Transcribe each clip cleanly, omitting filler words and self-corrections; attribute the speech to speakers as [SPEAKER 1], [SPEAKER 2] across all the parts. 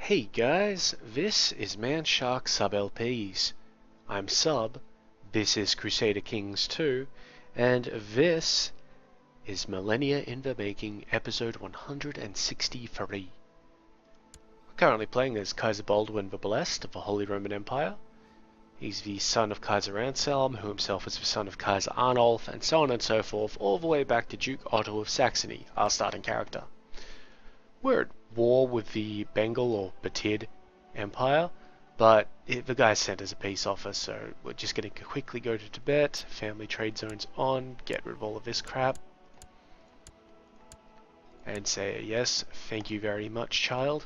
[SPEAKER 1] Hey guys, this is Man Shark Sub LPs. I'm Sub, this is Crusader Kings II, and this is Millennia in the Making, episode 163. We're currently playing as Kaiser Baldwin the Blessed of the Holy Roman Empire. He's the son of Kaiser Anselm, who himself was the son of Kaiser Arnulf, and so on and so forth, all the way back to Duke Otto of Saxony, our starting character. We're at war with the Bengal or Batid Empire, but the guy sent us a peace offer, so we're just going to quickly go to Tibet, family trade zones on, get rid of all of this crap, and say yes, thank you very much, child.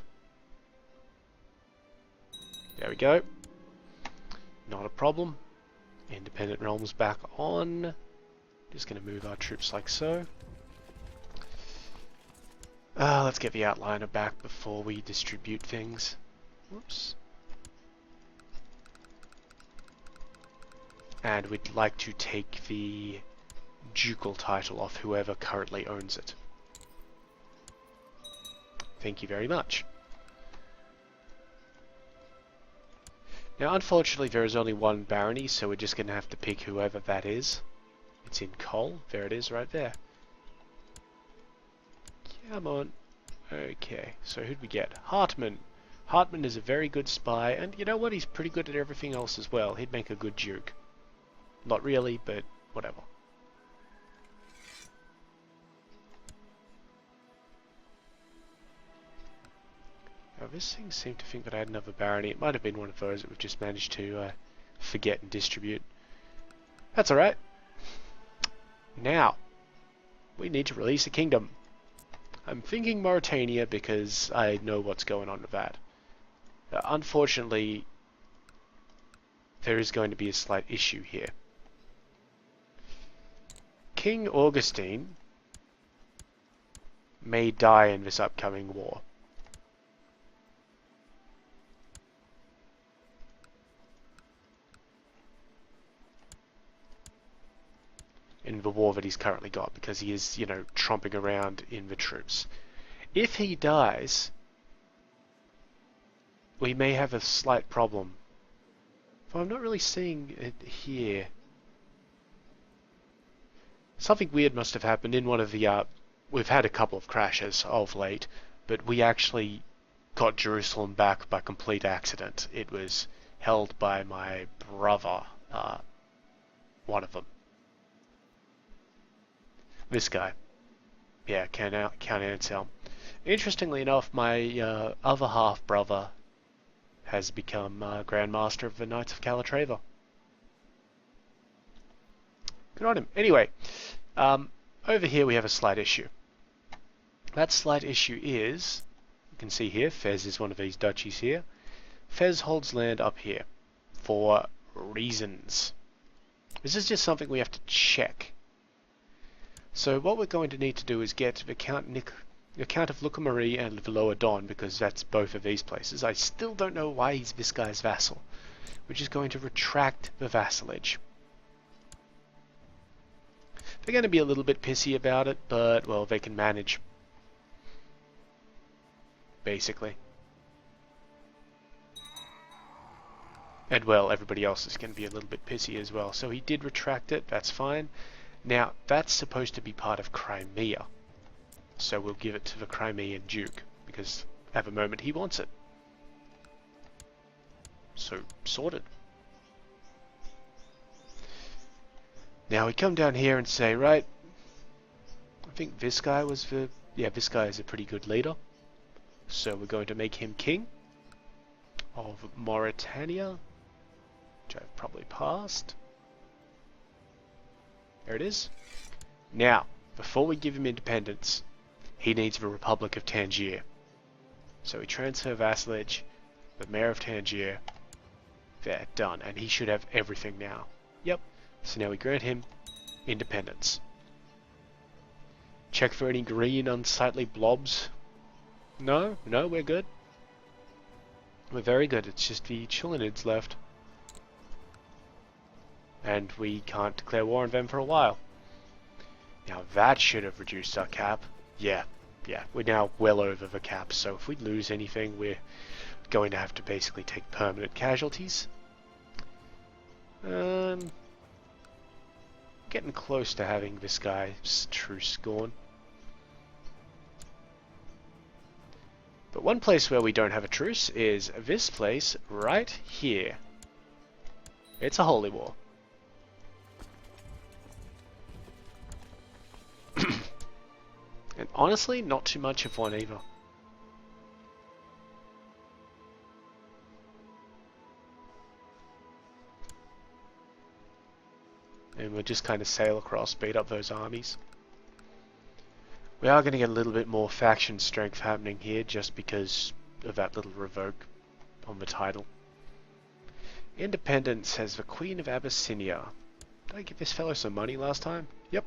[SPEAKER 1] There we go. Not a problem. Independent realms back on. Just going to move our troops like so. Let's get the outliner back before we distribute things. Whoops. And we'd like to take the ducal title off whoever currently owns it. Thank you very much. Now, unfortunately, there is only one barony, so we're just going to have to pick whoever that is. It's in Cole. There it is, right there. Come on. Okay, so who'd we get? Hartman. Hartman is a very good spy, and you know what? He's pretty good at everything else as well. He'd make a good duke. Not really, but whatever. Now, this thing seemed to think that I had another barony. It might have been one of those that we've just managed to forget and distribute. That's alright. Now, we need to release a kingdom. I'm thinking Mauritania because I know what's going on with that. Unfortunately, there is going to be a slight issue here. King Augustine may die in this upcoming war. In the war that he's currently got, because he is, you know, tromping around in the troops. If he dies, we may have a slight problem. But I'm not really seeing it here. Something weird must have happened in one of the, we've had a couple of crashes of late, but we actually got Jerusalem back by complete accident. It was held by my brother, one of them. This guy. Yeah, Count Anselm. Interestingly enough, my other half-brother has become Grand Master of the Knights of Calatrava. Good on him. Anyway, over here we have a slight issue. That slight issue is, you can see here, Fez is one of these duchies here. Fez holds land up here for reasons. This is just something we have to check. So what we're going to need to do is get the Count of Lucamarie and the Lower Don, because that's both of these places. I still don't know why he's this guy's vassal. We're just going to retract the vassalage. They're going to be a little bit pissy about it, but, well, they can manage. Basically. And, well, everybody else is going to be a little bit pissy as well. So he did retract it, that's fine. Now, that's supposed to be part of Crimea, so we'll give it to the Crimean Duke, because at the moment he wants it. So, sorted. Now we come down here and say, right, I think this guy was the... Yeah, this guy is a pretty good leader. So we're going to make him king of Mauritania, which I've probably passed. There it is. Now, before we give him independence, he needs the Republic of Tangier. So we transfer vassalage, the Mayor of Tangier. There, done. And he should have everything now. Yep. So now we grant him independence. Check for any green unsightly blobs. No, we're good. We're very good. It's just the Chilinids left. And we can't declare war on them for a while. Now that should have reduced our cap. Yeah, yeah, we're now well over the cap, so if we lose anything, we're going to have to basically take permanent casualties. Getting close to having this guy's truce gone. But one place where we don't have a truce is this place right here. It's a holy war. And honestly, not too much of one either. And we'll just kind of sail across, beat up those armies. We are going to get a little bit more faction strength happening here just because of that little revoke on the title. Independence has the Queen of Abyssinia. Did I give this fellow some money last time? Yep.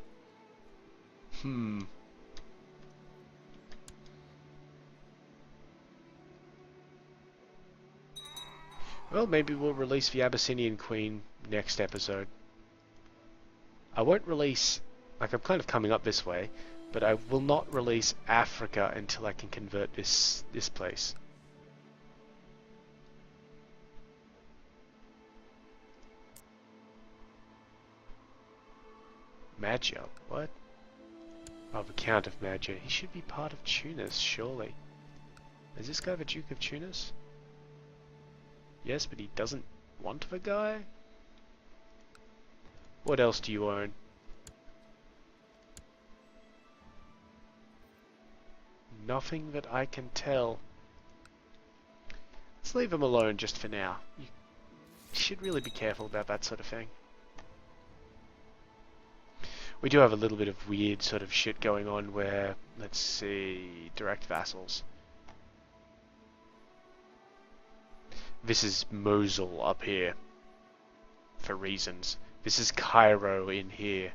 [SPEAKER 1] Well, maybe we'll release the Abyssinian Queen next episode. I won't release, like I'm kind of coming up this way, but I will not release Africa until I can convert this place. Magia, what? Oh, the Count of Magia. He should be part of Tunis, surely. Is this guy the Duke of Tunis? Yes, but he doesn't want the guy? What else do you own? Nothing that I can tell. Let's leave him alone just for now. You should really be careful about that sort of thing. We do have a little bit of weird sort of shit going on where, let's see, direct vassals. This is Mosul up here, for reasons. This is Cairo in here.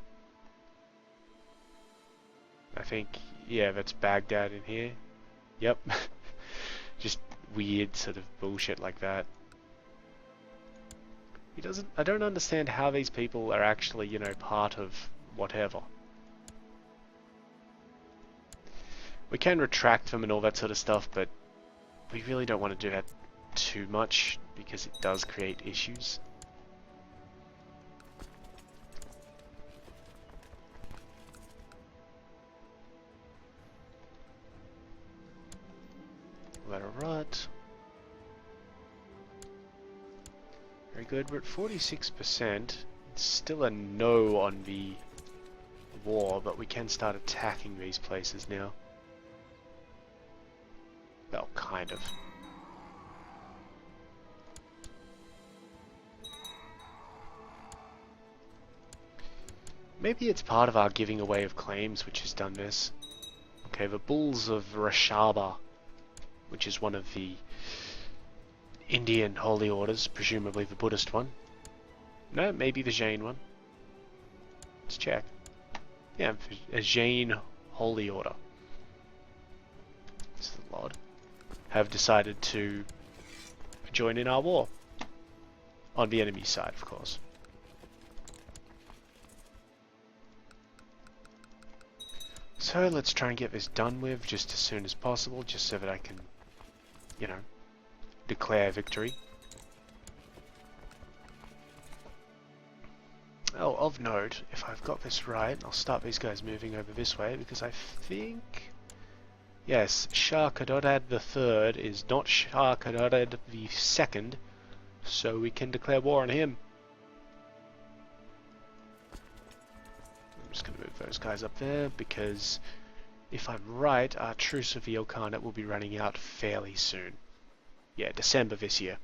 [SPEAKER 1] I think, yeah, that's Baghdad in here. Yep. Just weird sort of bullshit like that. I don't understand how these people are actually, you know, part of whatever. We can retract them and all that sort of stuff, but we really don't want to do that too much because it does create issues. Let her rot. Very good, we're at 46%. It's still a no on the war, but we can start attacking these places now. Well, kind of. Maybe it's part of our giving away of claims which has done this. Okay, the Bulls of Rashaba, which is one of the Indian holy orders, presumably the Buddhist one. No, maybe the Jain one. Let's check. Yeah, a Jain holy order. It's the Lord. Have decided to join in our war. On the enemy side, of course. So let's try and get this done with just as soon as possible, just so that I can, you know, declare victory. Oh, of note, if I've got this right, I'll start these guys moving over this way, because I think... Yes, Shah Kadodad III is not Shah Kadodad II, so we can declare war on him. I'm just going to move those guys up there, because if I'm right, our truce with the Ilkhanate will be running out fairly soon. Yeah, December this year.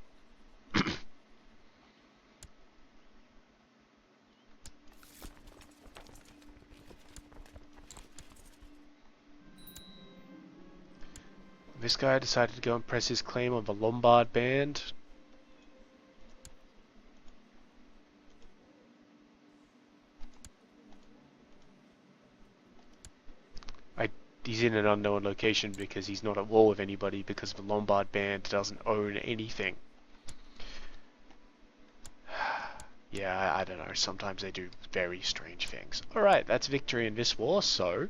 [SPEAKER 1] This guy decided to go and press his claim on the Lombard band. He's in an unknown location because he's not at war with anybody because the Lombard band doesn't own anything. Yeah, I don't know. Sometimes they do very strange things. Alright, that's victory in this war, so...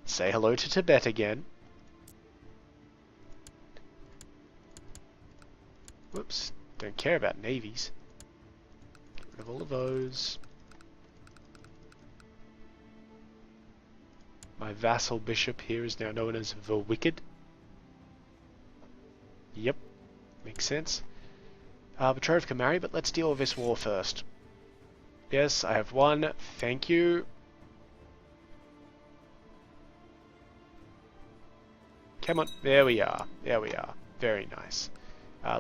[SPEAKER 1] Say hello to Tibet again. Whoops, don't care about navies. Get rid of all of those. My vassal bishop here is now known as the Wicked. Yep, makes sense. Betrothed can marry, but let's deal with this war first. Yes, I have one. Thank you. Come on. There we are. There we are. Very nice.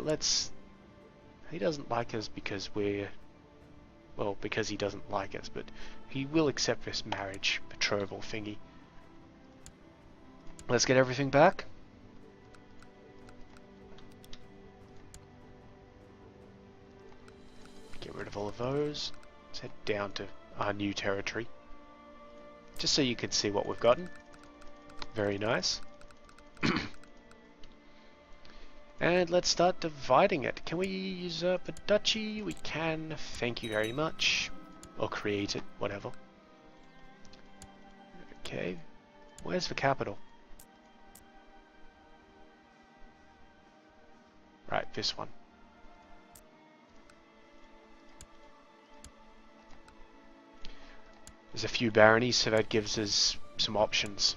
[SPEAKER 1] Let's... He doesn't like us because we're... Well, because he doesn't like us, but he will accept this marriage betrothal thingy. Let's get everything back. Get rid of all of those. Let's head down to our new territory. Just so you can see what we've gotten. Very nice. And let's start dividing it. Can we usurp a duchy? We can. Thank you very much. Or create it, whatever. Okay. Where's the capital? Right, this one. There's a few baronies, so that gives us some options.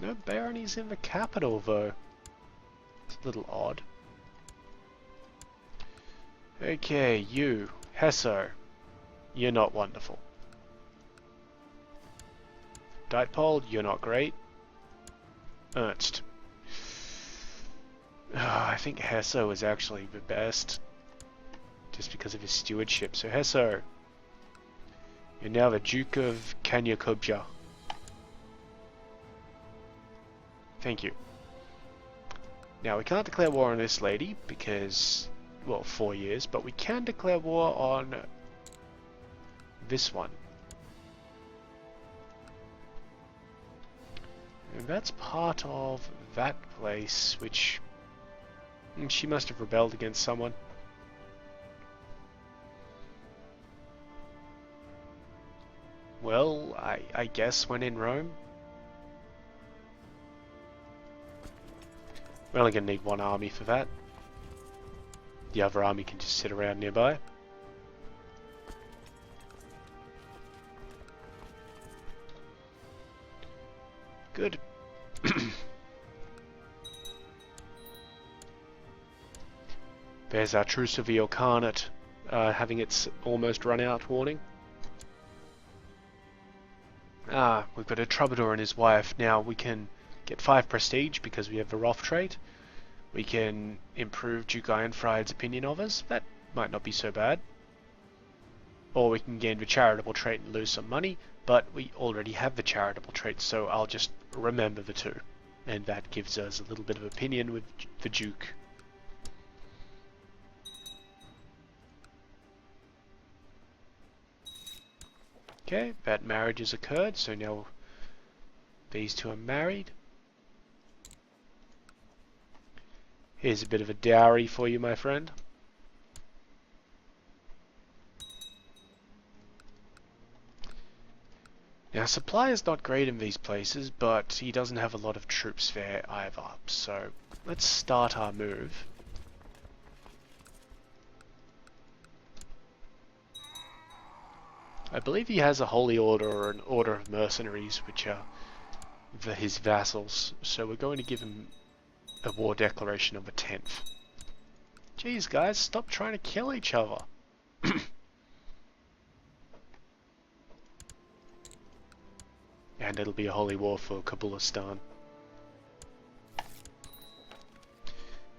[SPEAKER 1] No baronies in the capital, though. It's a little odd. Okay, you, Hesso. You're not wonderful. Dipole, you're not great. Ernst. I think Hesso is actually the best. Just because of his stewardship. So Hesso, you're now the Duke of Kanyakubja. Thank you. Now we can't declare war on this lady because, well, 4 years, but we can declare war on this one. And that's part of that place, which she must have rebelled against someone. Well, I guess when in Rome. We're only going to need one army for that. The other army can just sit around nearby. Good. There's our Truce of the Ilkhanate having its almost run out warning. We've got a troubadour and his wife. Now we can get 5 prestige because we have the Roth trait. We can improve Duke Ironfried's opinion of us. That might not be so bad. Or we can gain the charitable trait and lose some money, but we already have the charitable trait, so I'll just remember the two. And that gives us a little bit of opinion with the Duke. Okay, that marriage has occurred, so now these two are married. Here's a bit of a dowry for you, my friend. Now, supply is not great in these places, but he doesn't have a lot of troops there either. So, let's start our move. I believe he has a holy order or an order of mercenaries, which are his vassals. So we're going to give him a war declaration on the 10th. Jeez, guys, stop trying to kill each other. And it'll be a holy war for Kabulistan.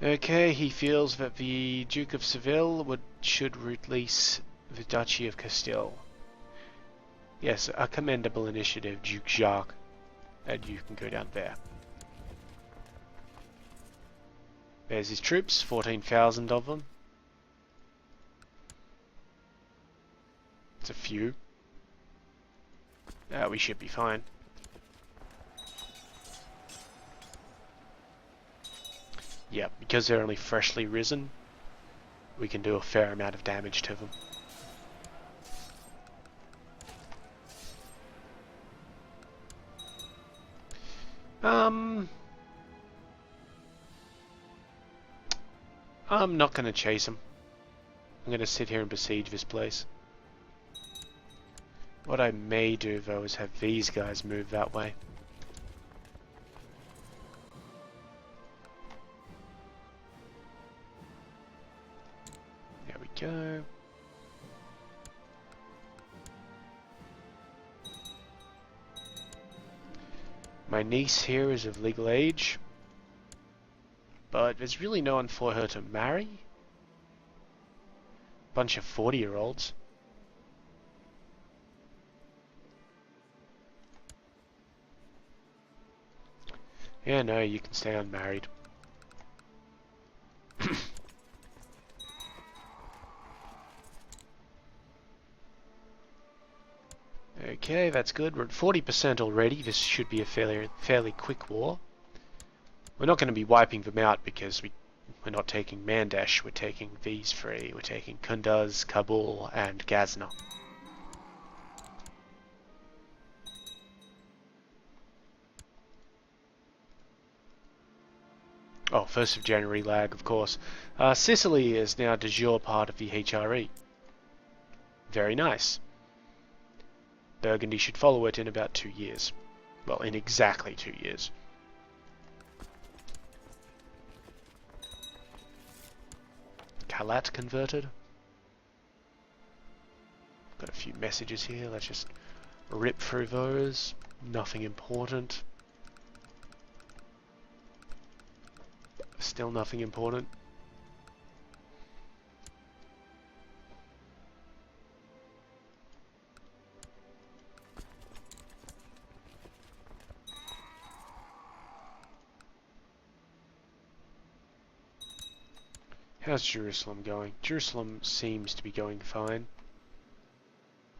[SPEAKER 1] Okay, he feels that the Duke of Seville should release the Duchy of Castile. Yes, a commendable initiative, Duke Jacques. And you can go down there. There's his troops, 14,000 of them. It's a few. We should be fine. Yeah, because they're only freshly risen, we can do a fair amount of damage to them. I'm not going to chase him. I'm going to sit here and besiege this place. What I may do, though, is have these guys move that way. There we go. My niece here is of legal age, but there's really no one for her to marry. Bunch of 40-year-olds. Yeah, no, you can stay unmarried. Okay, that's good. We're at 40% already. This should be a fairly quick war. We're not going to be wiping them out because we're not taking Mandesh. We're taking these three. We're taking Kunduz, Kabul, and Ghazna. Oh, 1st of January lag, of course. Sicily is now de jure part of the HRE. Very nice. Burgundy should follow it in about 2 years. Well, in exactly 2 years. Kalat converted. Got a few messages here. Let's just rip through those. Nothing important. Still nothing important. How's Jerusalem going? Jerusalem seems to be going fine.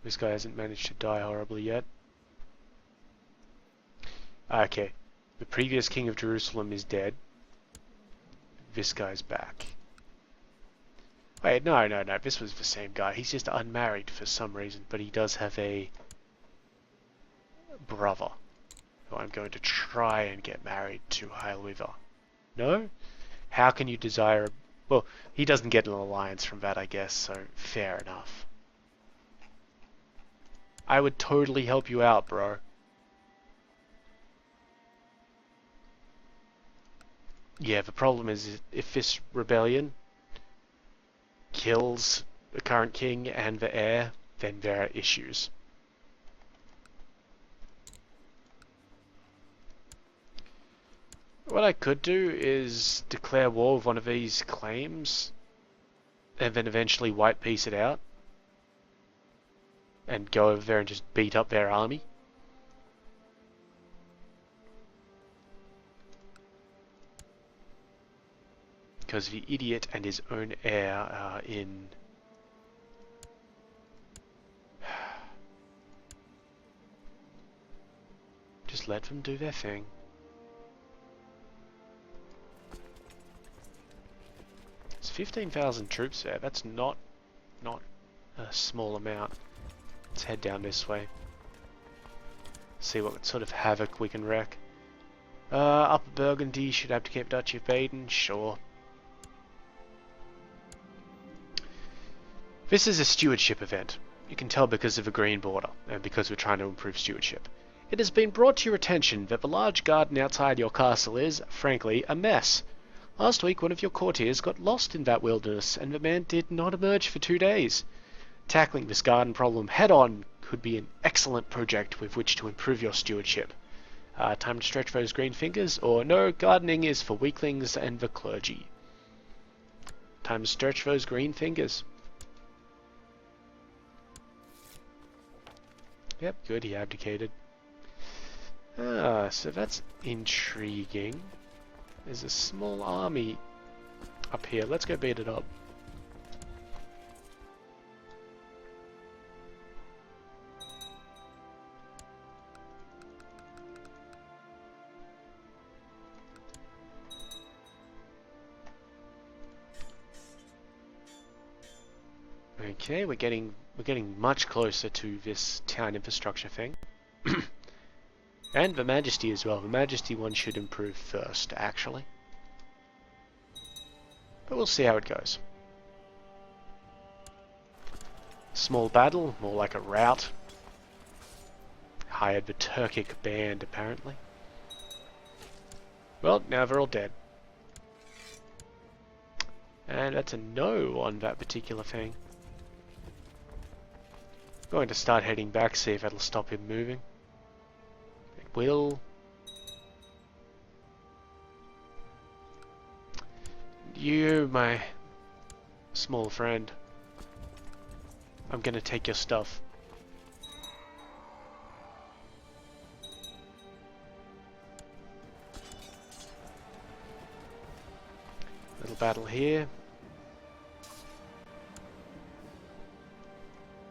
[SPEAKER 1] This guy hasn't managed to die horribly yet. Okay. The previous king of Jerusalem is dead. This guy's back. Wait, no. This was the same guy. He's just unmarried for some reason, but he does have a brother who I'm going to try and get married to Hailwiva. No? How can you desire... Well, he doesn't get an alliance from that, I guess, so fair enough. I would totally help you out, bro. Yeah, the problem is if this rebellion kills the current king and the heir, then there are issues. What I could do is declare war with one of these claims and then eventually white piece it out and go over there and just beat up their army. Because the idiot and his own heir are in... Just let them do their thing. There's 15,000 troops there. That's not a small amount. Let's head down this way. See what sort of havoc we can wreak. Upper Burgundy should abdicate Duchy of Baden. Sure. This is a stewardship event. You can tell because of the green border, and because we're trying to improve stewardship. It has been brought to your attention that the large garden outside your castle is, frankly, a mess. Last week one of your courtiers got lost in that wilderness, and the man did not emerge for 2 days. Tackling this garden problem head-on could be an excellent project with which to improve your stewardship. Time to stretch those green fingers, or no, gardening is for weaklings and the clergy. Time to stretch those green fingers. Yep, good, he abdicated. So that's intriguing. There's a small army up here. Let's go beat it up. Okay, we're getting much closer to this town infrastructure thing. And the Majesty as well. The Majesty one should improve first, actually. But we'll see how it goes. Small battle, more like a rout. Hired the Turkic band, apparently. Well, now they're all dead. And that's a no on that particular thing. Going to start heading back, see if that'll stop him moving. It will. You, my small friend. I'm gonna take your stuff. Little battle here.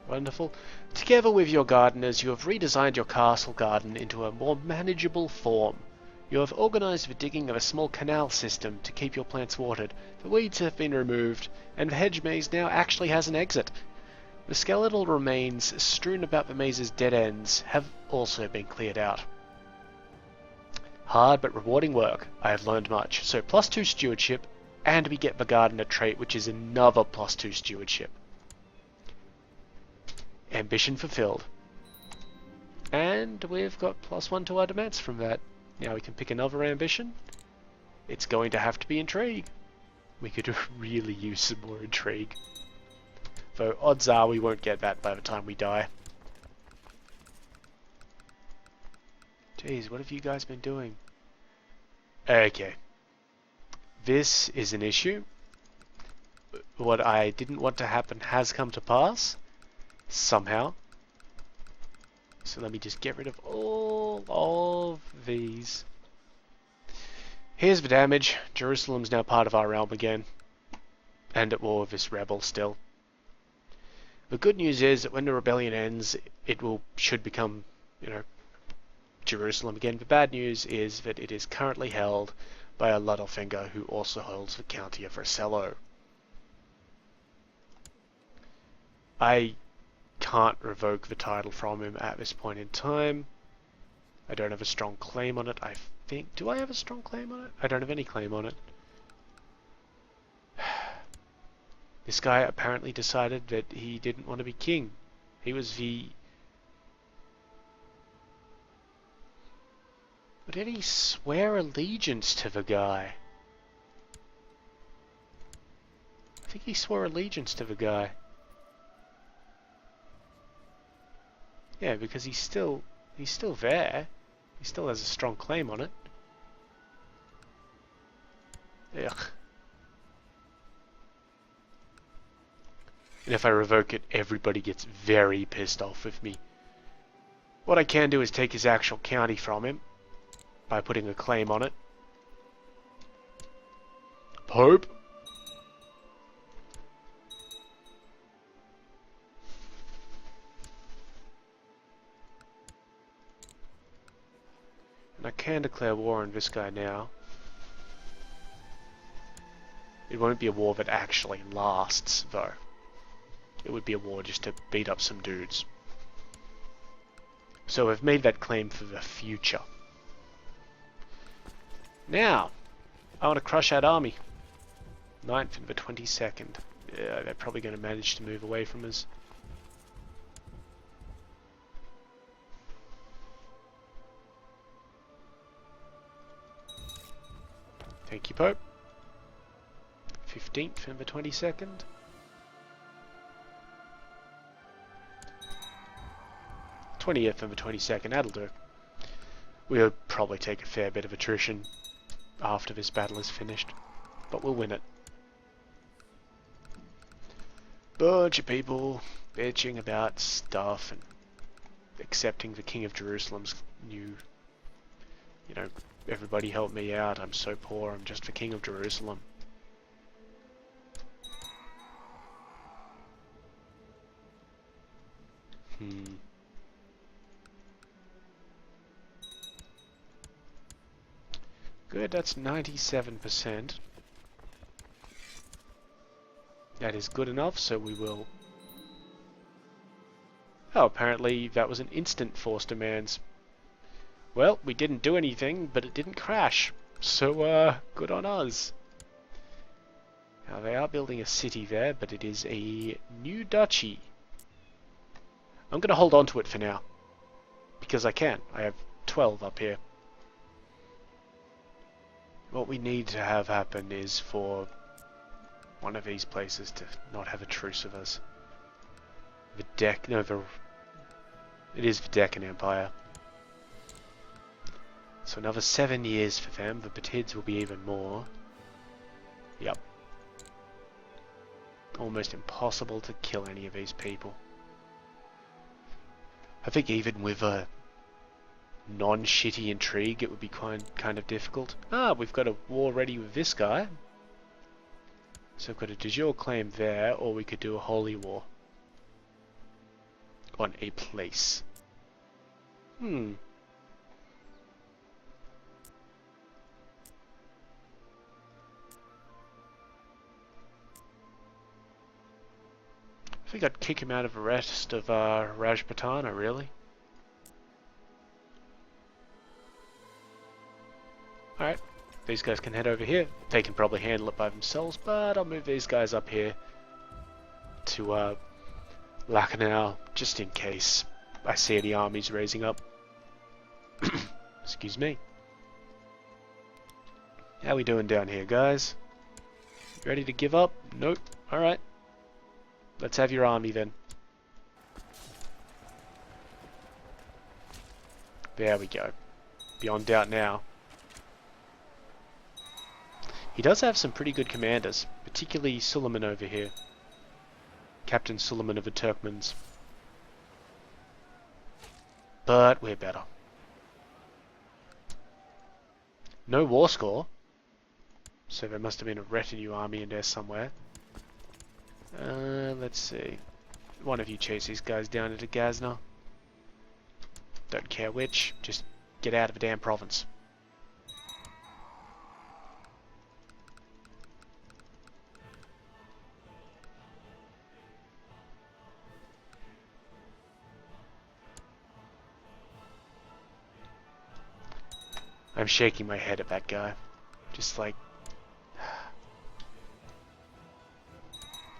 [SPEAKER 1] Wonderful. Together with your gardeners, you have redesigned your castle garden into a more manageable form. You have organized the digging of a small canal system to keep your plants watered. The weeds have been removed, and the hedge maze now actually has an exit. The skeletal remains strewn about the maze's dead ends have also been cleared out. Hard but rewarding work. I have learned much. So +2 stewardship, and we get the gardener trait, which is another +2 stewardship. Ambition fulfilled. And we've got +1 to our demands from that. Now we can pick another ambition. It's going to have to be intrigue. We could really use some more intrigue. Though odds are we won't get that by the time we die. Jeez, what have you guys been doing? Okay. This is an issue. What I didn't want to happen has come to pass. Somehow. So let me just get rid of all of these. Here's the damage. Jerusalem's now part of our realm again. And at war with this rebel still. The good news is that when the rebellion ends, it should become, Jerusalem again. The bad news is that it is currently held by a Littlefinger who also holds the county of Rosello. I can't revoke the title from him at this point in time. I don't have a strong claim on it, I think. Do I have a strong claim on it? I don't have any claim on it. This guy apparently decided that he didn't want to be king. He was the... But did he swear allegiance to the guy? I think he swore allegiance to the guy. Yeah, because he's still there. He still has a strong claim on it. Ugh. And if I revoke it, everybody gets very pissed off with me. What I can do is take his actual county from him by putting a claim on it. Pope? And I can declare war on this guy now. It won't be a war that actually lasts, though. It would be a war just to beat up some dudes. So I've made that claim for the future. Now, I want to crush that army. 9th and the 22nd. Yeah, they're probably going to manage to move away from us. Thank you, Pope. 15th and the 22nd. 20th and the 22nd, that'll do. We'll probably take a fair bit of attrition after this battle is finished, but we'll win it. Bunch of people bitching about stuff and accepting the King of Jerusalem's new, everybody help me out, I'm so poor, I'm just the King of Jerusalem. Good, that's 97%. That is good enough, so we will... Oh, apparently that was an instant force demands. Well, we didn't do anything, but it didn't crash. So, good on us. Now, they are building a city there, but it is a new duchy. I'm going to hold on to it for now. Because I can. I have 12 up here. What we need to have happen is for one of these places to not have a truce with us. It is the Deccan Empire. So another 7 years for them. The Batids will be even more. Yep. Almost impossible to kill any of these people. I think even with a non-shitty intrigue it would be kind of difficult. Ah, we've got a war ready with this guy. So we've got a de jure claim there, or we could do a holy war. On a place. I think I'd kick him out of the rest of Rajputana, really. Alright, these guys can head over here. They can probably handle it by themselves, but I'll move these guys up here to Lacanau, just in case I see any armies raising up. Excuse me. How we doing down here, guys? Ready to give up? Nope. Alright. Let's have your army then. There we go. Beyond doubt now. He does have some pretty good commanders, particularly Suleiman over here. Captain Suleiman of the Turkmens. But we're better. No war score. So there must have been a retinue army in there somewhere. Let's see. One of you chase these guys down into Gazna. Don't care which, just get out of the damn province. I'm shaking my head at that guy. Just like...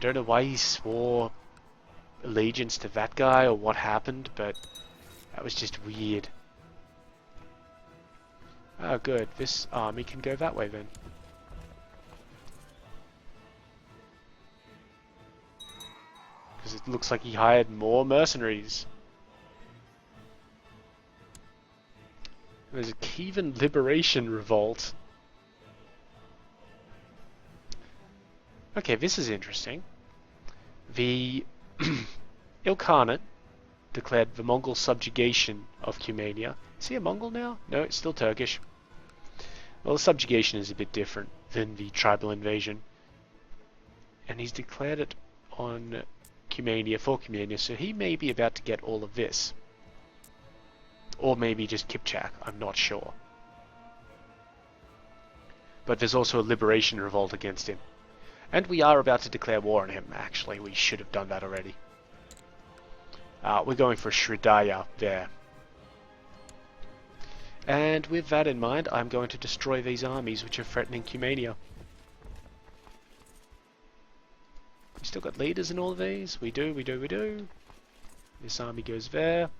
[SPEAKER 1] don't know why he swore allegiance to that guy or what happened, but that was just weird. Oh good, this army can go that way then. Because it looks like he hired more mercenaries. There's a Kievan Liberation Revolt. Okay, this is interesting. The Ilkhanate declared the Mongol subjugation of Cumania. Is he a Mongol now? No, it's still Turkish. Well, the subjugation is a bit different than the tribal invasion. And he's declared it on Cumania for Cumania, so he may be about to get all of this. Or maybe just Kipchak, I'm not sure. But there's also a liberation revolt against him. And we are about to declare war on him, actually. We should have done that already. We're going for Sridaya there. And with that in mind, I'm going to destroy these armies which are threatening Cumania. We still got leaders in all of these? We do, we do, we do. This army goes there.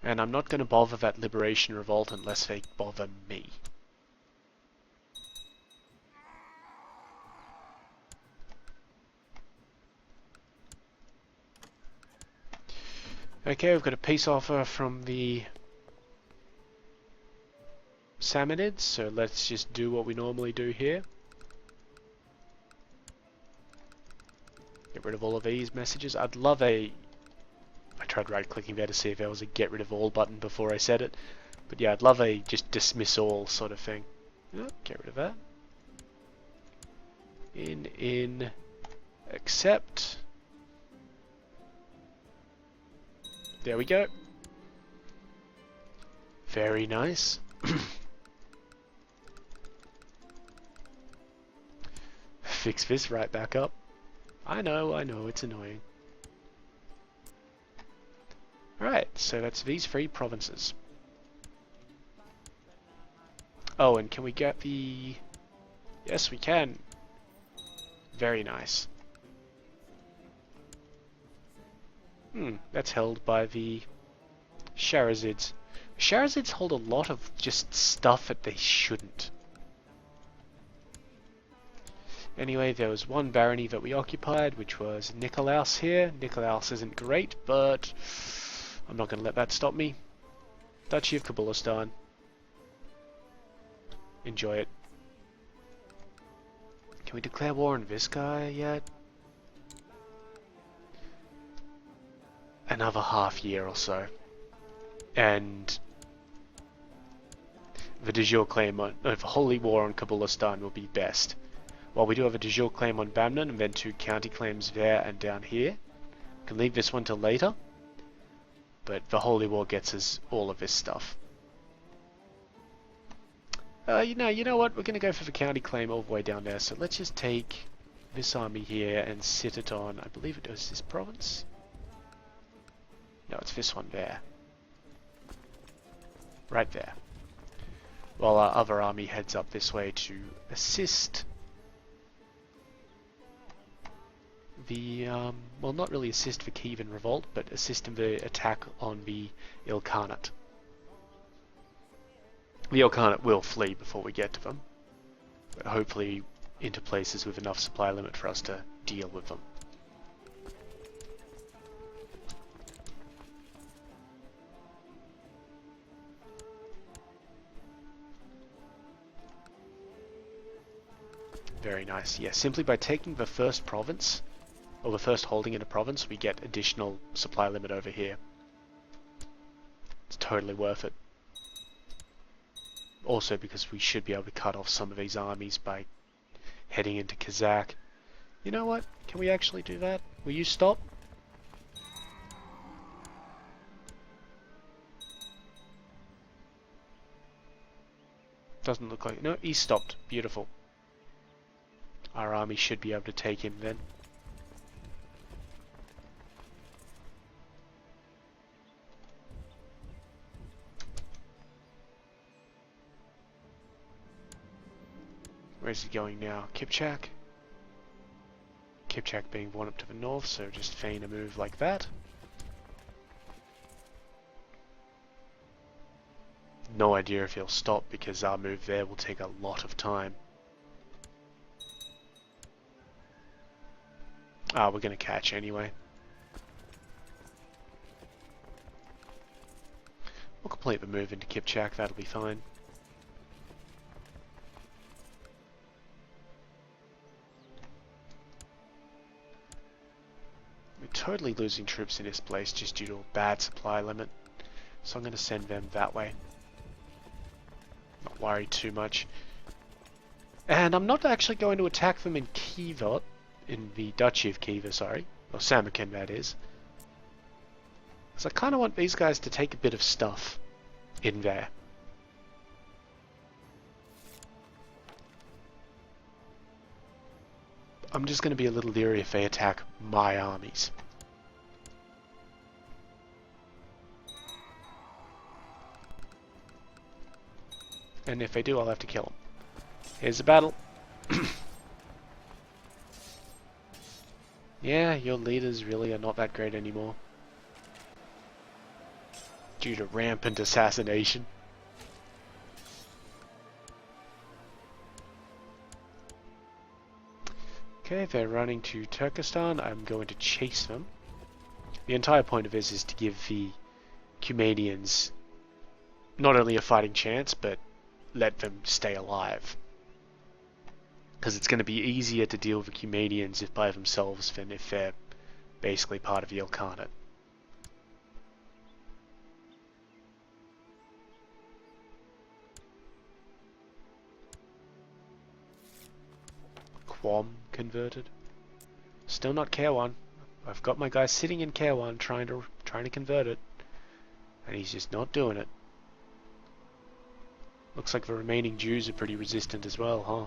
[SPEAKER 1] And I'm not going to bother that liberation revolt unless they bother me. Okay, we've got a peace offer from the Samanids, so let's just do what we normally do here. Get rid of all of these messages. I'd love a... I tried right-clicking there to see if there was a get rid of all button before I said it. But yeah, I'd love a just dismiss all sort of thing. Oh, get rid of that. In, accept. There we go. Very nice. Fix this right back up. I know, it's annoying. Alright, so that's these 3 provinces. Oh, and can we get the... Yes, we can. Very nice. That's held by the Shahrazids. Shahrazids hold a lot of just stuff that they shouldn't. Anyway, there was one barony that we occupied, which was Nikolaus here. Nikolaus isn't great, but I'm not going to let that stop me. Duchy of Kabulistan. Enjoy it. Can we declare war on this guy yet? Another half year or so. And the de jure claim on the holy war on Kabulistan will be best. While we do have a de jure claim on Bamnan and then 2 county claims there and down here. We can leave this one till later. But the holy war gets us all of this stuff. You know what? We're going to go for the county claim all the way down there. So let's just take this army here and sit it on, I believe it was this province? No, it's this one there. Right there. While our other army heads up this way to assist the, well, not really assist the Kievan revolt, but assist in the attack on the Ilkhanate. The Ilkhanate will flee before we get to them, but hopefully into places with enough supply limit for us to deal with them. Very nice. Yeah, simply by taking the first province, or the first holding in a province, we get additional supply limit over here. It's totally worth it. Also because we should be able to cut off some of these armies by heading into Kazakh. You know what? Can we actually do that? Will you stop? Doesn't look like... No, he stopped. Beautiful. Our army should be able to take him then. Where's he going now? Kipchak? Kipchak being born up to the north, so just feign a move like that. No idea if he'll stop because our move there will take a lot of time. Ah, we're going to catch anyway. We'll complete the move into Kipchak, that'll be fine. We're totally losing troops in this place just due to a bad supply limit. So I'm going to send them that way. Not worry too much. And I'm not actually going to attack them in Khiva, in the Duchy of Khiva, sorry. Or Samarkand, that is. Because I kind of want these guys to take a bit of stuff in there. I'm just going to be a little leery if they attack my armies. And if they do, I'll have to kill them. Here's the battle. Yeah, your leaders really are not that great anymore. Due to rampant assassination. Okay, they're running to Turkestan. I'm going to chase them. The entire point of this is to give the Cumanians not only a fighting chance, but let them stay alive. Because it's going to be easier to deal with the Cumanians if by themselves than if they're basically part of the Ilkhanate. Quam converted. Still not Kairwan. I've got my guy sitting in Kairwan trying to convert it, and he's just not doing it. Looks like the remaining Jews are pretty resistant as well, huh?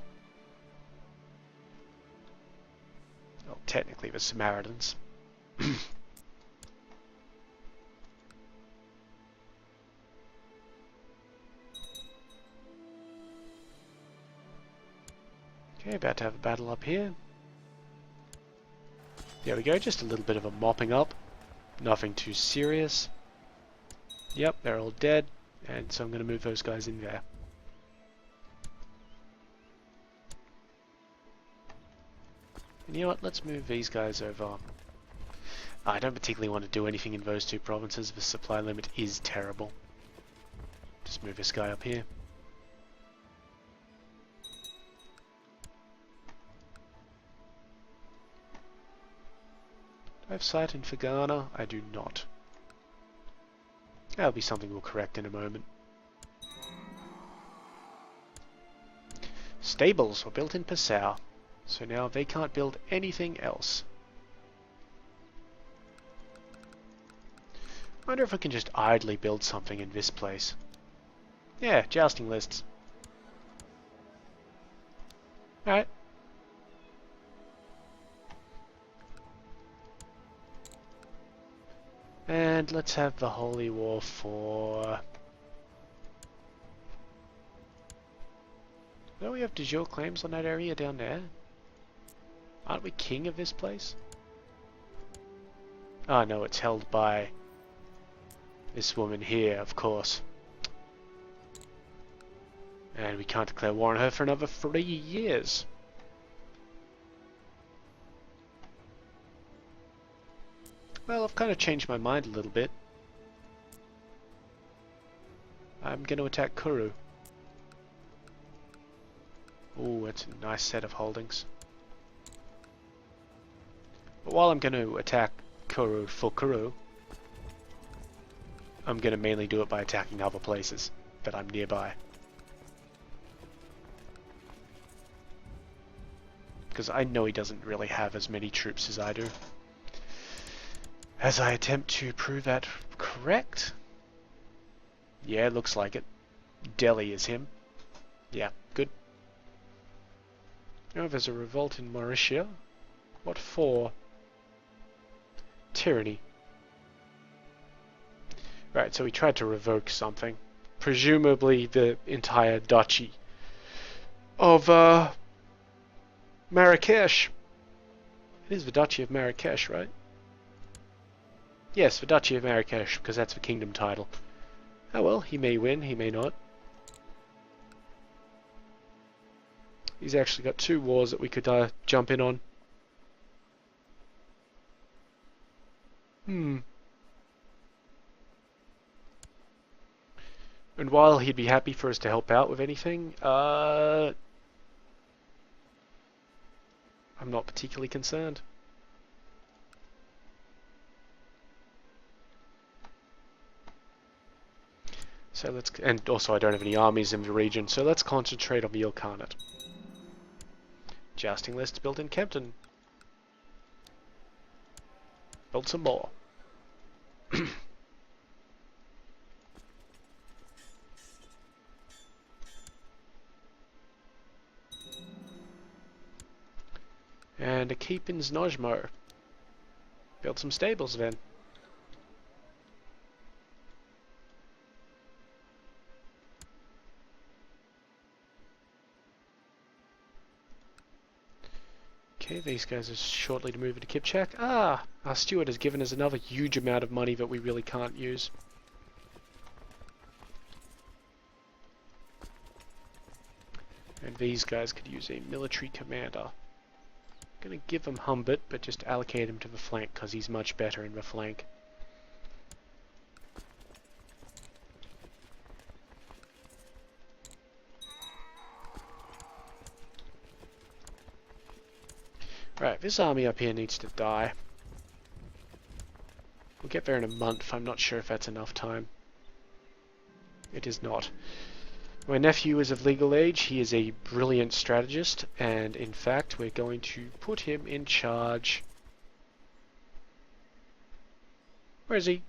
[SPEAKER 1] Oh, technically the Samaritans. Okay, about to have a battle up here. There we go, just a little bit of a mopping up. Nothing too serious. Yep, they're all dead, and so I'm going to move those guys in there. And you know what, let's move these guys over. I don't particularly want to do anything in those two provinces. The supply limit is terrible. Just move this guy up here. Do I have sight in Fagana? I do not. That'll be something we'll correct in a moment. Stables were built in Passau, so now they can't build anything else. I wonder if I can just idly build something in this place. Yeah, jousting lists. Alright. And let's have the Holy War for... Don't we have de jure claims on that area down there? Aren't we king of this place? Oh no, it's held by this woman here, of course. And we can't declare war on her for another 3 years. Well, I've kind of changed my mind a little bit. I'm going to attack Kuru. Ooh, that's a nice set of holdings. But while I'm going to attack Kuru for Kuru, I'm going to mainly do it by attacking other places that I'm nearby. Because I know he doesn't really have as many troops as I do. As I attempt to prove that correct. Yeah, looks like it. Delhi is him. Yeah, good. Oh, there's a revolt in Mauritius. What for? Tyranny. Right, so he tried to revoke something. Presumably the entire duchy of Marrakesh. It is the Duchy of Marrakesh, right? Yes, the Duchy of Marrakesh, because that's the kingdom title. Oh well, he may win, he may not. He's actually got 2 wars that we could jump in on. And while he'd be happy for us to help out with anything, I'm not particularly concerned. So let's, and also I don't have any armies in the region, so let's concentrate on the Ilkhanate. Jousting lists built in Kempton. Build some more. And a keep in Znojmo. Build some stables then. Okay, these guys are shortly to move into Kipchak. Ah! Our steward has given us another huge amount of money that we really can't use. And these guys could use a military commander. I'm gonna give him Humbert, but just allocate him to the flank, because he's much better in the flank. Right, this army up here needs to die. We'll get there in a month. I'm not sure if that's enough time. It is not. My nephew is of legal age. He is a brilliant strategist, and in fact, we're going to put him in charge. Where is he?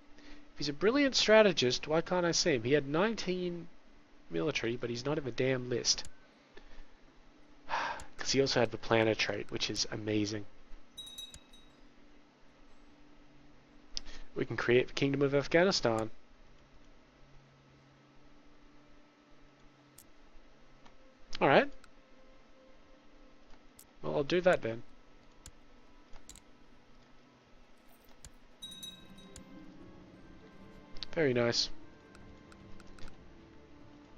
[SPEAKER 1] If he's a brilliant strategist, why can't I see him? He had 19 military, but he's not in the damn list. because he also had the planner trait, which is amazing. We can create the Kingdom of Afghanistan. Alright. Well, I'll do that then. Very nice.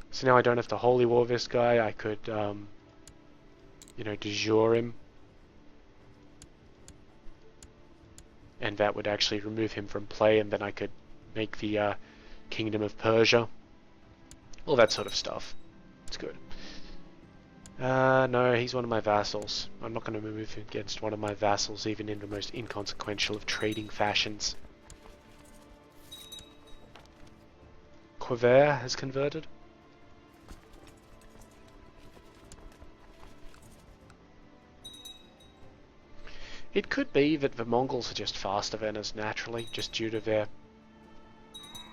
[SPEAKER 1] So now I don't have to holy war this guy. I could, you know, de jure him. And that would actually remove him from play, and then I could make the Kingdom of Persia. All that sort of stuff. It's good. No, he's one of my vassals. I'm not going to move against one of my vassals, even in the most inconsequential of trading fashions. Quever has converted. It could be that the Mongols are just faster than us naturally, just due to their...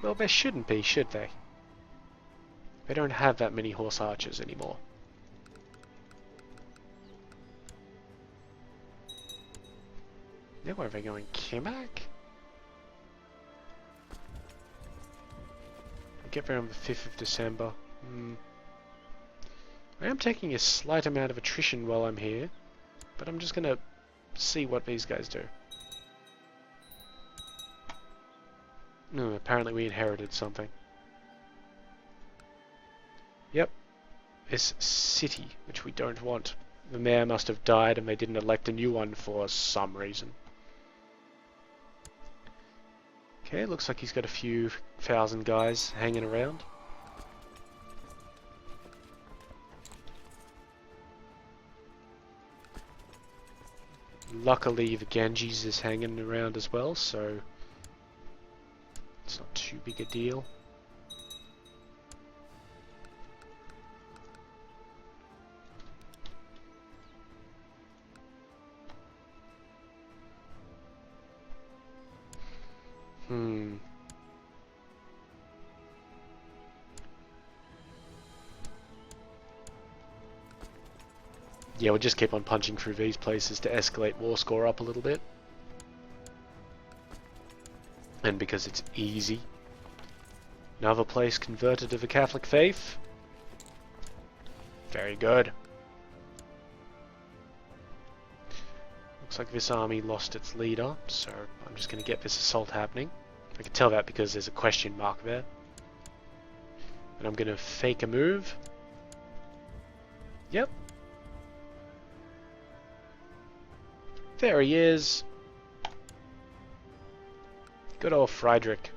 [SPEAKER 1] Well, they shouldn't be, should they? They don't have that many horse archers anymore. Now where are they going? Kimak? I get there on the 5th of December. I am taking a slight amount of attrition while I'm here, but I'm just gonna see what these guys do. No, apparently we inherited something. Yep. This city, which we don't want. The mayor must have died and they didn't elect a new one for some reason. Okay, looks like he's got a few thousand guys hanging around. Luckily the Ganges is hanging around as well, so it's not too big a deal. Yeah, we'll just keep on punching through these places to escalate war score up a little bit. And because it's easy. Another place converted to the Catholic faith. Very good. Looks like this army lost its leader, so I'm just going to get this assault happening. I can tell that because there's a question mark there. And I'm going to fake a move. Yep. There he is. Good old Friedrich.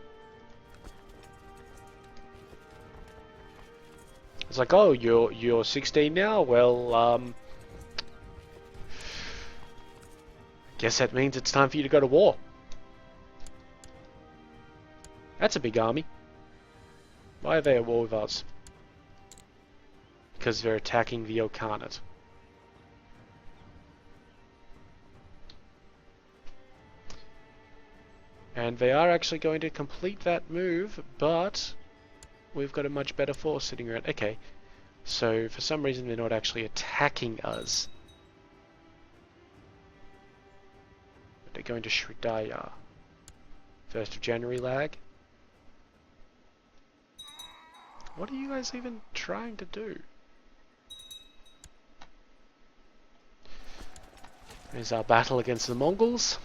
[SPEAKER 1] It's like, oh, you're 16 now? Well, guess that means it's time for you to go to war. That's a big army. Why are they at war with us? Because they're attacking the Okanate. And they are actually going to complete that move, but we've got a much better force sitting around. Okay, so for some reason they're not actually attacking us. But they're going to Sridaya. 1st of January lag. What are you guys even trying to do? There's our battle against the Mongols.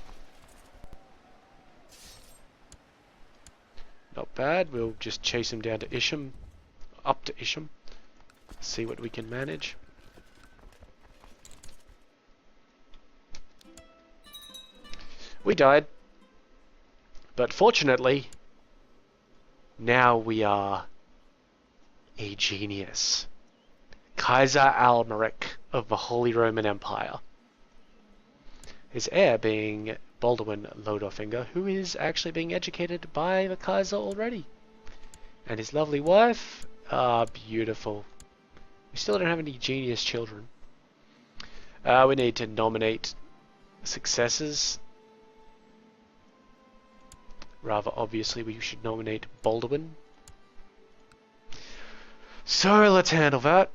[SPEAKER 1] Not bad, we'll just chase him down to Isham, up to Isham, see what we can manage. We died, but fortunately, now we are a genius. Kaiser Almeric of the Holy Roman Empire. His heir being Baldwin Lodofinger, who is actually being educated by the Kaiser already. And his lovely wife, beautiful. We still don't have any genius children. We need to nominate successors. Rather obviously, we should nominate Baldwin. So let's handle that.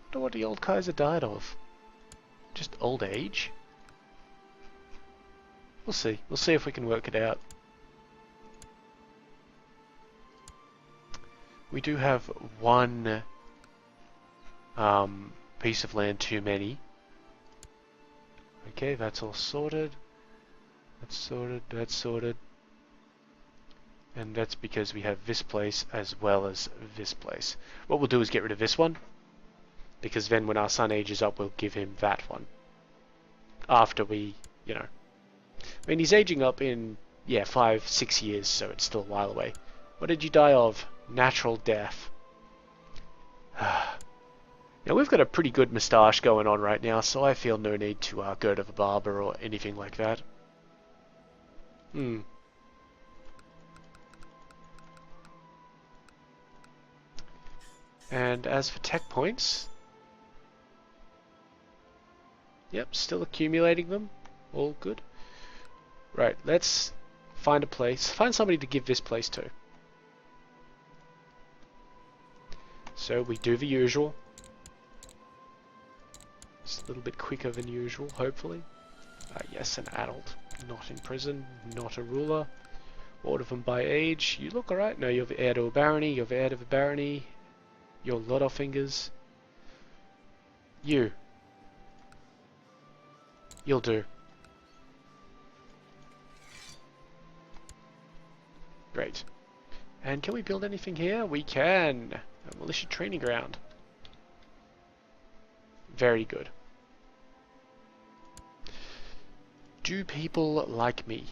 [SPEAKER 1] wonder what the old Kaiser died of. Just old age? We'll see. We'll see if we can work it out. We do have one piece of land too many. Okay, that's all sorted. That's sorted, that's sorted. And that's because we have this place as well as this place. What we'll do is get rid of this one, because then when our son ages up, we'll give him that one. After we, you know. I mean, he's aging up in, yeah, 5-6 years, so it's still a while away. What did you die of? Natural death. Now, we've got a pretty good moustache going on right now, so I feel no need to go to the barber or anything like that. And as for tech points, yep, still accumulating them. All good. Right, let's find a place. Find somebody to give this place to. So we do the usual. It's a little bit quicker than usual, hopefully. Yes, an adult. Not in prison, not a ruler. Order them by age. You look alright. No, you're the heir to a barony. You're the heir to the barony. You're Littlefinger's. You. You'll do. Great. And can we build anything here? We can. A militia training ground. Very good. Do people like me?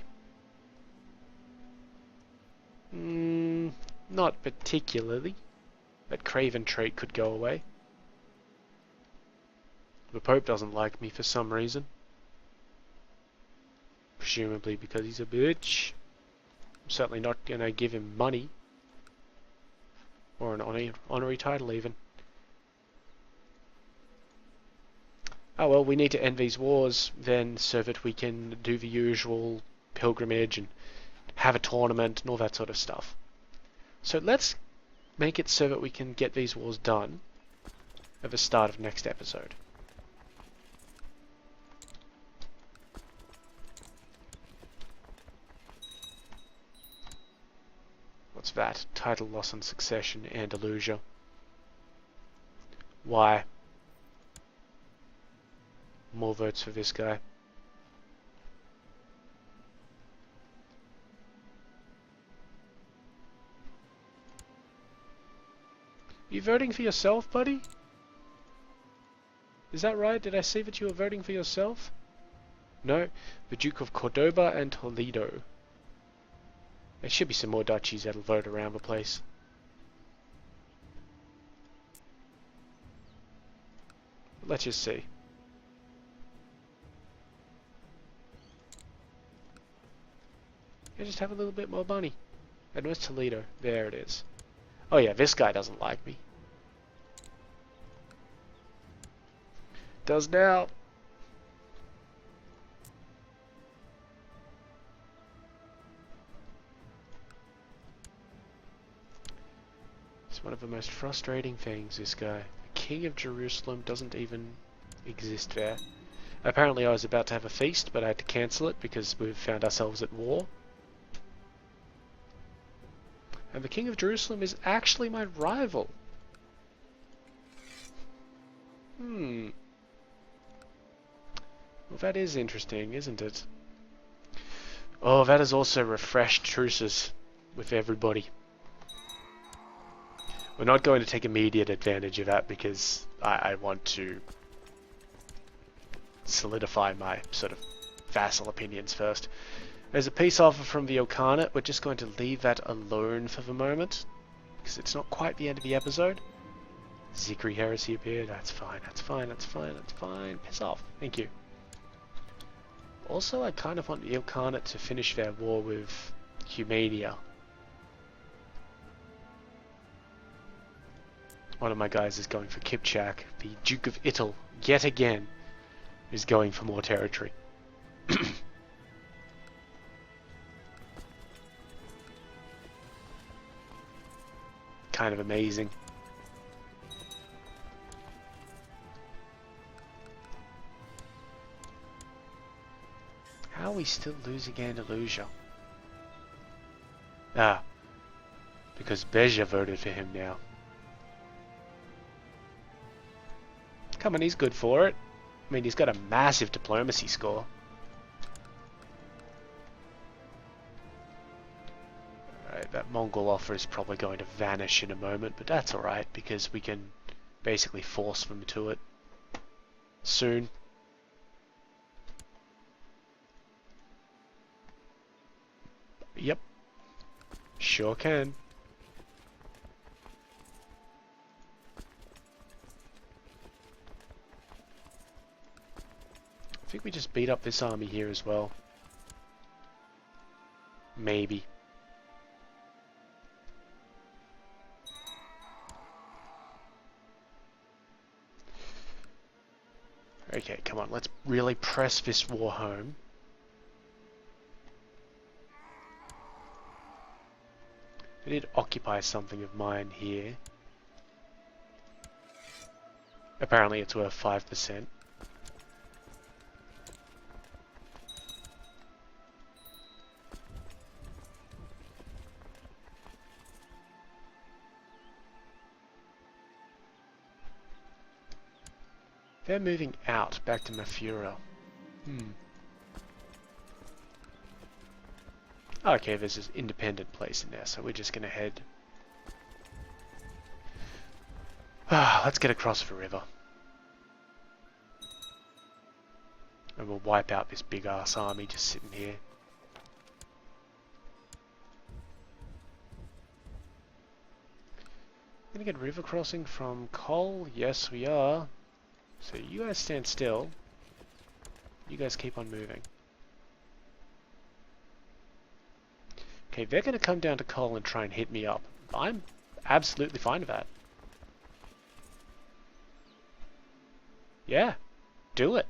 [SPEAKER 1] Not particularly. That craven trait could go away. The Pope doesn't like me for some reason. Presumably because he's a bitch. I'm certainly not going to give him money. Or an honorary title even. Oh well, we need to end these wars then so that we can do the usual pilgrimage and have a tournament and all that sort of stuff. So let's make it so that we can get these wars done at the start of next episode. What's that? Title loss and succession, Andalusia. Why? More votes for this guy. You voting for yourself, buddy? Is that right? Did I see that you were voting for yourself? No, the Duke of Cordoba and Toledo. There should be some more duchies that'll vote around the place. Let's just see. I just have a little bit more money. And where's Toledo? There it is. Oh yeah, this guy doesn't like me. Does now. It's one of the most frustrating things, this guy. The King of Jerusalem doesn't even exist there. Apparently I was about to have a feast, but I had to cancel it because we found ourselves at war. And the King of Jerusalem is actually my rival. Well, that is interesting, isn't it? Oh, that has also refreshed truces with everybody. We're not going to take immediate advantage of that because I want to solidify my sort of vassal opinions first. There's a peace offer from the Ilkhanate. We're just going to leave that alone for the moment because it's not quite the end of the episode. Zikri heresy appeared. That's fine, that's fine, that's fine, that's fine. Piss off. Thank you. Also, I kind of want the Ilkhanate to finish their war with Humania. One of my guys is going for Kipchak. The Duke of Ital, yet again, is going for more territory. Kind of amazing. How are we still losing Andalusia? Ah, because Beja voted for him now. Come on, he's good for it. I mean, he's got a massive diplomacy score. Alright, that Mongol offer is probably going to vanish in a moment, but that's alright, because we can basically force them to it soon. Yep. Sure can. I think we just beat up this army here as well. Maybe. Okay, come on, let's really press this war home. I did occupy something of mine here. Apparently it's worth 5%. They're moving out, back to Mafura. Okay, there's this independent place in there, so we're just gonna head... let's get across the river. And we'll wipe out this big ass army just sitting here. Gonna get river crossing from Col? Yes, we are. So you guys stand still. You guys keep on moving. Okay, they're gonna come down to Col and try and hit me up. I'm absolutely fine with that. Yeah, do it.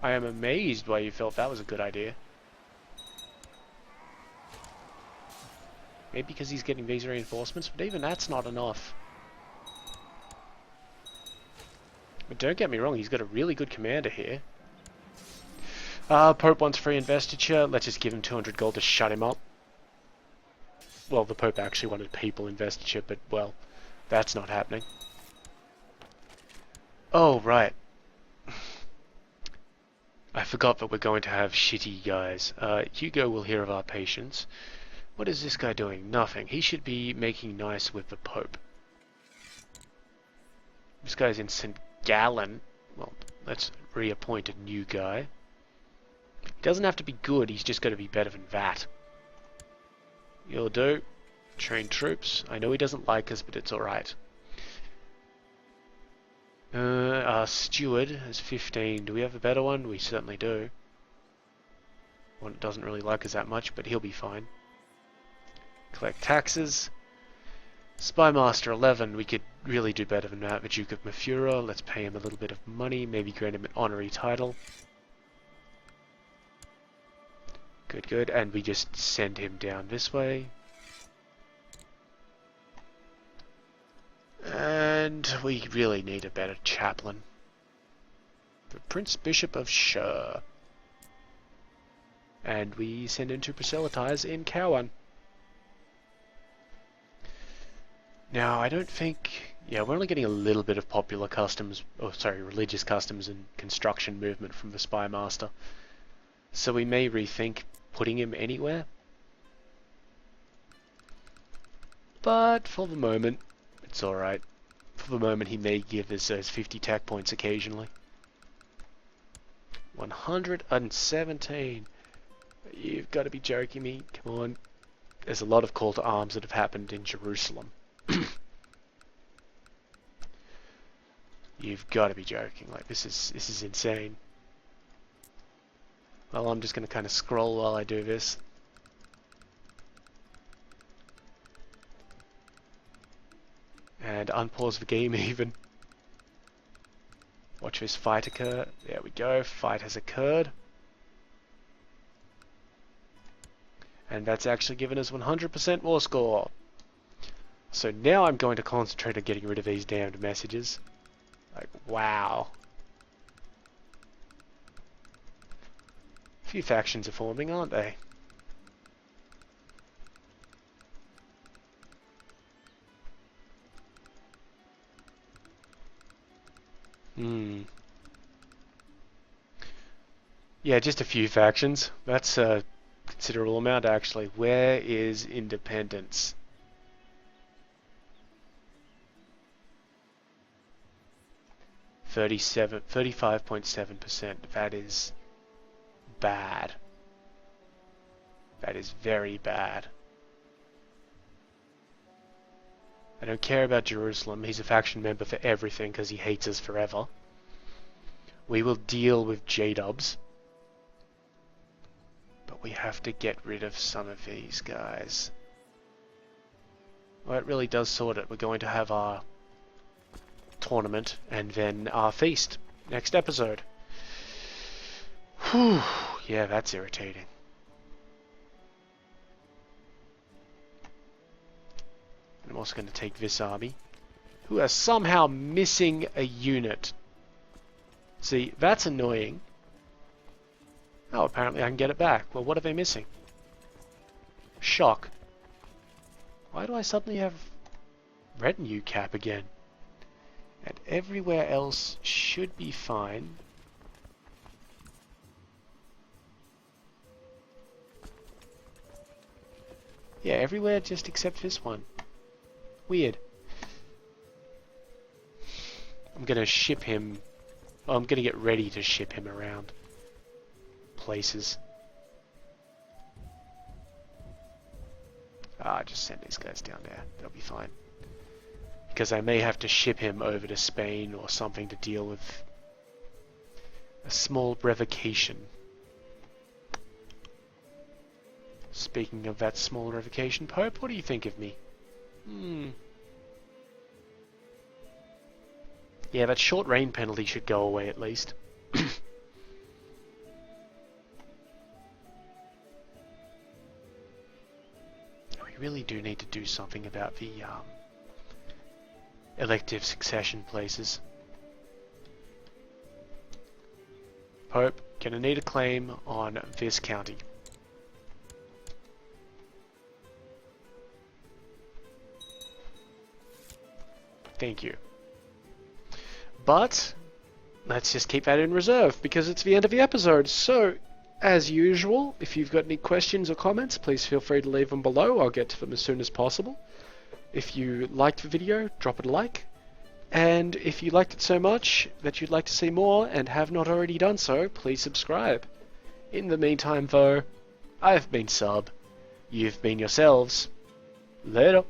[SPEAKER 1] I am amazed why you felt that was a good idea. Maybe because he's getting these reinforcements, but even that's not enough. But don't get me wrong, he's got a really good commander here. Pope wants free investiture. Let's just give him 200 gold to shut him up. Well, the Pope actually wanted people investiture, but, well, that's not happening. Oh, right. I forgot that we're going to have shitty guys. Hugo will hear of our patience. What is this guy doing? Nothing. He should be making nice with the Pope. This guy's in St. Gallen. Well, let's reappoint a new guy. He doesn't have to be good, he's just got to be better than that. You'll do. Train troops. I know he doesn't like us, but it's alright. Our steward has 15. Do we have a better one? We certainly do. One that doesn't really like us that much, but he'll be fine. Collect taxes. Spymaster 11. We could really do better than that. The Duke of Mafura. Let's pay him a little bit of money. Maybe grant him an honorary title. Good, good. And we just send him down this way. And we really need a better chaplain. The Prince Bishop of Shur. And we send him to proselytize in Cowan. Now, I don't think... Yeah, we're only getting a little bit of popular customs... Oh, sorry, religious customs and construction movement from the Spymaster. So we may rethink putting him anywhere. But for the moment, it's alright. For the moment, he may give us those 50 tech points occasionally. 117. You've got to be joking me. Come on. There's a lot of call to arms that have happened in Jerusalem. You've got to be joking. Like, this is insane. Well, I'm just going to kind of scroll while I do this. And unpause the game even. Watch this fight occur. There we go. Fight has occurred. And that's actually given us 100% war score. So now I'm going to concentrate on getting rid of these damned messages. Like, wow. A few factions are forming, aren't they? Yeah, just a few factions. That's a considerable amount, actually. Where is independence? (37, 35.7%). That is bad. That is very bad. I don't care about Jerusalem. He's a faction member for everything because he hates us forever. We will deal with J-dubs. But we have to get rid of some of these guys. Well, it really does sort it. We're going to have our tournament and then our feast next episode. Whew. Yeah, that's irritating. I'm also going to take this army, who are somehow missing a unit. See, that's annoying. Oh, apparently I can get it back. Well, what are they missing? Shock. Why do I suddenly have retinue cap again? And everywhere else should be fine. Yeah, everywhere just except this one. Weird. I'm gonna ship him... Well, I'm gonna get ready to ship him around places. Just send these guys down there. They'll be fine. Because I may have to ship him over to Spain or something to deal with a small revocation. Speaking of that small revocation, Pope, what do you think of me? Yeah, that short rain penalty should go away at least. We really do need to do something about the elective succession places. Pope, gonna need a claim on this county. Thank you. But let's just keep that in reserve because it's the end of the episode. So, as usual, if you've got any questions or comments, please feel free to leave them below. I'll get to them as soon as possible. If you liked the video, drop it a like. And if you liked it so much that you'd like to see more and have not already done so, please subscribe. In the meantime, though, I've been Sub. You've been yourselves. Later.